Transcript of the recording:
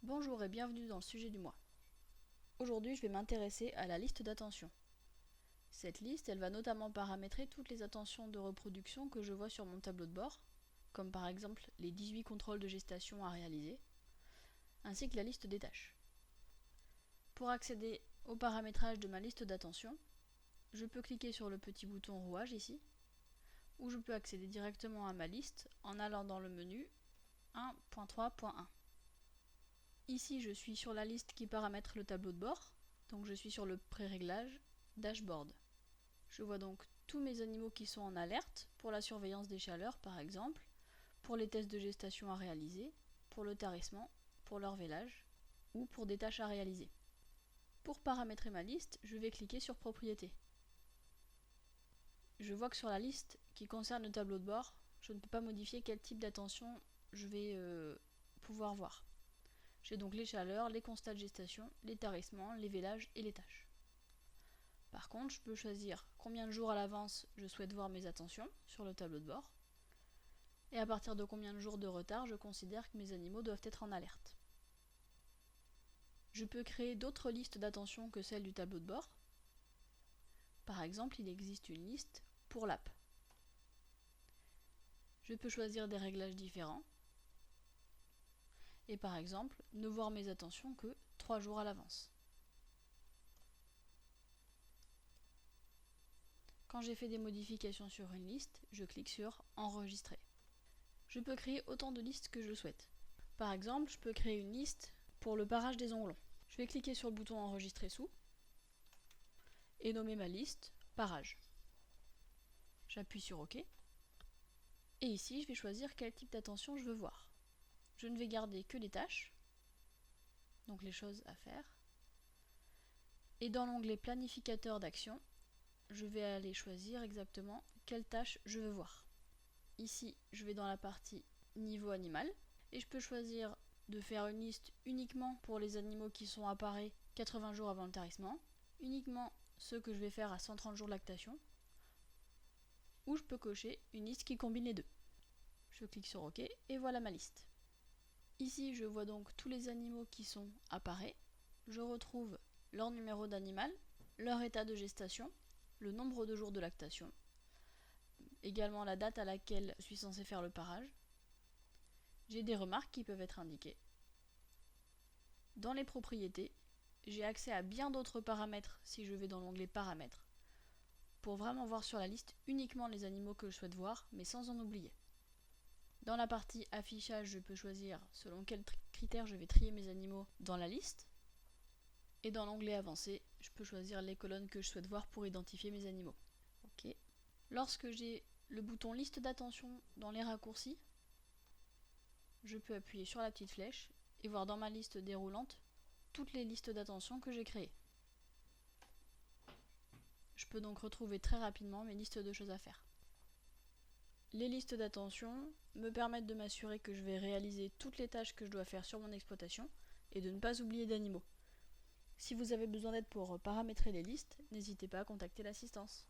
Bonjour et bienvenue dans le sujet du mois. Aujourd'hui, je vais m'intéresser à la liste d'attention. Cette liste, elle va notamment paramétrer toutes les attentions de reproduction que je vois sur mon tableau de bord, comme par exemple les 18 contrôles de gestation à réaliser, ainsi que la liste des tâches. Pour accéder au paramétrage de ma liste d'attention, je peux cliquer sur le petit bouton rouage ici, ou je peux accéder directement à ma liste en allant dans le menu 1.3.1. Ici, je suis sur la liste qui paramètre le tableau de bord, donc je suis sur le pré-réglage Dashboard. Je vois donc tous mes animaux qui sont en alerte, pour la surveillance des chaleurs par exemple, pour les tests de gestation à réaliser, pour le tarissement, pour leur vélage, ou pour des tâches à réaliser. Pour paramétrer ma liste, je vais cliquer sur Propriétés. Je vois que sur la liste qui concerne le tableau de bord, je ne peux pas modifier quel type d'attention je vais pouvoir voir. J'ai donc les chaleurs, les constats de gestation, les tarissements, les vélages et les tâches. Par contre, je peux choisir combien de jours à l'avance je souhaite voir mes attentions sur le tableau de bord, et à partir de combien de jours de retard je considère que mes animaux doivent être en alerte. Je peux créer d'autres listes d'attention que celles du tableau de bord. Par exemple, il existe une liste pour l'app. Je peux choisir des réglages différents, et par exemple, ne voir mes attentions que 3 jours à l'avance. Quand j'ai fait des modifications sur une liste, je clique sur Enregistrer. Je peux créer autant de listes que je souhaite. Par exemple, je peux créer une liste pour le parage des onglons. Je vais cliquer sur le bouton Enregistrer sous et nommer ma liste Parage. J'appuie sur OK. Et ici, je vais choisir quel type d'attention je veux voir. Je ne vais garder que les tâches, donc les choses à faire. Et dans l'onglet Planificateur d'action, je vais aller choisir exactement quelle tâche je veux voir. Ici, je vais dans la partie Niveau animal et je peux choisir de faire une liste uniquement pour les animaux qui sont apparés 80 jours avant le tarissement, uniquement ceux que je vais faire à 130 jours de lactation, ou je peux cocher une liste qui combine les deux. Je clique sur OK et voilà ma liste. Ici, je vois donc tous les animaux qui sont apparés. Je retrouve leur numéro d'animal, leur état de gestation, le nombre de jours de lactation, également la date à laquelle je suis censé faire le parage. J'ai des remarques qui peuvent être indiquées. Dans les propriétés, j'ai accès à bien d'autres paramètres si je vais dans l'onglet Paramètres, pour vraiment voir sur la liste uniquement les animaux que je souhaite voir, mais sans en oublier. Dans la partie Affichage, je peux choisir selon quels critères je vais trier mes animaux dans la liste. Et dans l'onglet Avancé, je peux choisir les colonnes que je souhaite voir pour identifier mes animaux. OK. Lorsque j'ai le bouton Liste d'attention dans les raccourcis, je peux appuyer sur la petite flèche et voir dans ma liste déroulante toutes les listes d'attention que j'ai créées. Je peux donc retrouver très rapidement mes listes de choses à faire. Les listes d'attention me permettent de m'assurer que je vais réaliser toutes les tâches que je dois faire sur mon exploitation et de ne pas oublier d'animaux. Si vous avez besoin d'aide pour paramétrer les listes, n'hésitez pas à contacter l'assistance.